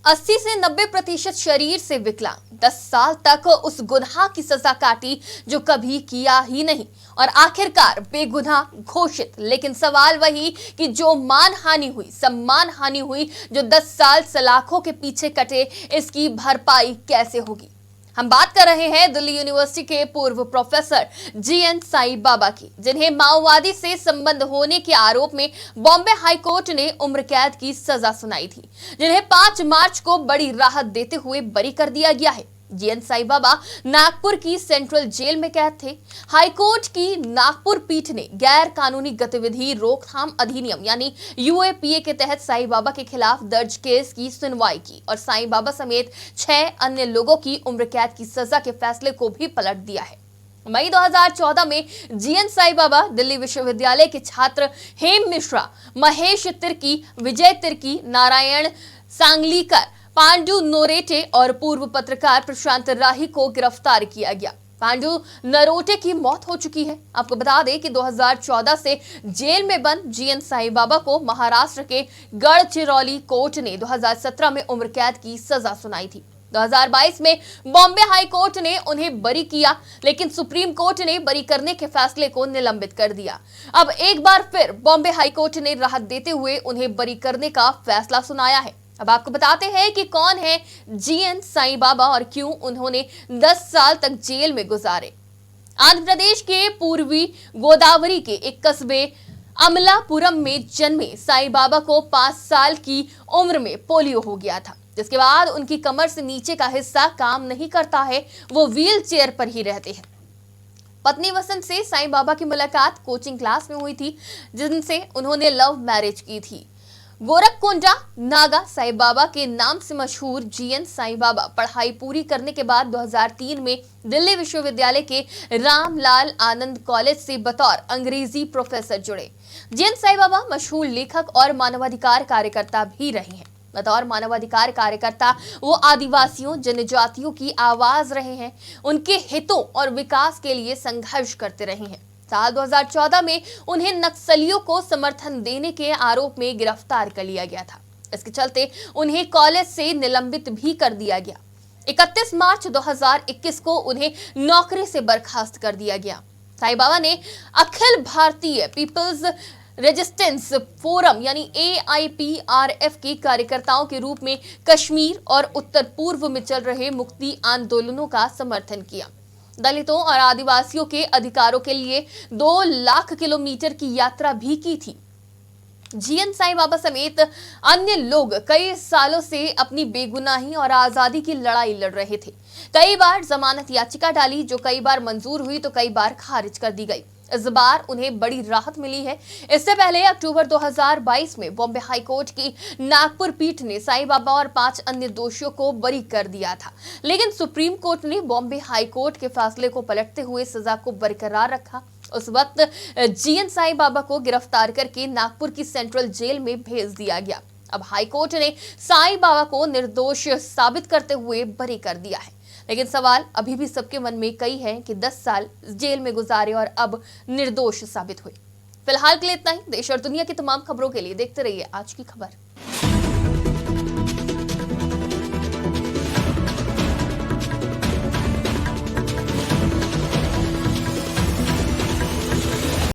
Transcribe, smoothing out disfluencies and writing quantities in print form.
80 से 90% शरीर से विकलांग, 10 साल तक उस गुनाह की सजा काटी जो कभी किया ही नहीं और आखिरकार बेगुनाह घोषित। लेकिन सवाल वही कि जो मानहानि हुई, सम्मान हानि हुई, जो 10 साल सलाखों के पीछे कटे, इसकी भरपाई कैसे होगी। हम बात कर रहे हैं दिल्ली यूनिवर्सिटी के पूर्व प्रोफेसर जीएन साई बाबा की, जिन्हें माओवादी से संबंध होने के आरोप में बॉम्बे हाई कोर्ट ने उम्र कैद की सजा सुनाई थी, जिन्हें 5 मार्च को बड़ी राहत देते हुए बरी कर दिया गया है। जीएन साई बाबा नागपुर की सेंट्रल जेल में कैद थे। हाईकोर्ट की नागपुर पीठ ने गैर कानूनी गतिविधि रोकथाम अधिनियम यानी यूएपीए के तहत साई बाबा के खिलाफ दर्ज केस की सुनवाई की और साई बाबा समेत 6 अन्य लोगों की उम्र कैद की सजा के फैसले को भी पलट दिया है। मई 2014 में जीएन साई बाबा दिल्ली विश्वविद्यालय के छात्र हेम मिश्रा, महेश तिर्की, विजय तिर्की, नारायण सांगलीकर, पांडु नोरेटे और पूर्व पत्रकार प्रशांत राही को गिरफ्तार किया गया। पांडु नरोटे की मौत हो चुकी है। आपको बता दें कि 2014 से जेल में बंद जीएन साई बाबा को महाराष्ट्र के गढ़चिरौली कोर्ट ने 2017 में उम्र कैद की सजा सुनाई थी। 2022 में बॉम्बे हाई कोर्ट ने उन्हें बरी किया, लेकिन सुप्रीम कोर्ट ने बरी करने के फैसले को निलंबित कर दिया। अब एक बार फिर बॉम्बे हाई कोर्ट ने राहत देते हुए उन्हें बरी करने का फैसला सुनाया है। अब आपको बताते हैं कि कौन है जीएन साई बाबा और क्यों उन्होंने 10 साल तक जेल में गुजारे। आंध्र प्रदेश के पूर्वी गोदावरी के एक कस्बे अमलापुरम में जन्मे साई बाबा को 5 साल की उम्र में पोलियो हो गया था, जिसके बाद उनकी कमर से नीचे का हिस्सा काम नहीं करता है। वो व्हील चेयर पर ही रहते हैं। पत्नी वसंत से साई बाबा की मुलाकात कोचिंग क्लास में हुई थी, जिनसे उन्होंने लव मैरिज की थी। गोरखकोंडा नागा साई बाबा के नाम से मशहूर जीएन साई बाबा पढ़ाई पूरी करने के बाद 2003 में दिल्ली विश्वविद्यालय के रामलाल आनंद कॉलेज से बतौर अंग्रेजी प्रोफेसर जुड़े। जीएन साई बाबा मशहूर लेखक और मानवाधिकार कार्यकर्ता भी रहे हैं। बतौर मानवाधिकार कार्यकर्ता वो आदिवासियों, जनजातियों की आवाज रहे हैं, उनके हितों और विकास के लिए संघर्ष करते रहे हैं। साल 2014 में उन्हें नक्सलियों को समर्थन देने के आरोप में गिरफ्तार कर लिया गया था। इसके चलते उन्हें कॉलेज से निलंबित भी कर दिया गया। 31 मार्च 2021 को उन्हें नौकरी से बर्खास्त कर दिया गया। साई बाबा ने Akhil Bharatiya peoples resistance forum यानी AIPRF के कार्यकर्ताओं के रूप में कश्मीर और उत्तर पूर्व में चल रहे मुक्ति आंदोलनों का समर्थन किया। दलितों और आदिवासियों के अधिकारों के लिए 2 लाख किलोमीटर की यात्रा भी की थी। जीएन साई बाबा समेत अन्य लोग कई सालों से अपनी बेगुनाही और आजादी की लड़ाई लड़ रहे थे। कई बार जमानत याचिका डाली, जो कई बार मंजूर हुई तो कई बार खारिज कर दी गई। इस बार उन्हें बड़ी राहत मिली है। इससे पहले अक्टूबर 2022 में बॉम्बे हाई कोर्ट की नागपुर पीठ ने साई बाबा और 5 अन्य दोषियों को बरी कर दिया था, लेकिन सुप्रीम कोर्ट ने बॉम्बे हाई कोर्ट के फैसले को पलटते हुए सजा को बरकरार रखा। उस वक्त जीएन साई बाबा को गिरफ्तार करके नागपुर की सेंट्रल जेल में भेज दिया गया। अब हाई कोर्ट ने साई बाबा को निर्दोष साबित करते हुए बरी कर दिया है, लेकिन सवाल अभी भी सबके मन में कई है कि 10 साल जेल में गुजारे और अब निर्दोष साबित हुए। फिलहाल के लिए इतना ही। देश और दुनिया की तमाम खबरों के लिए देखते रहिए आज की खबर।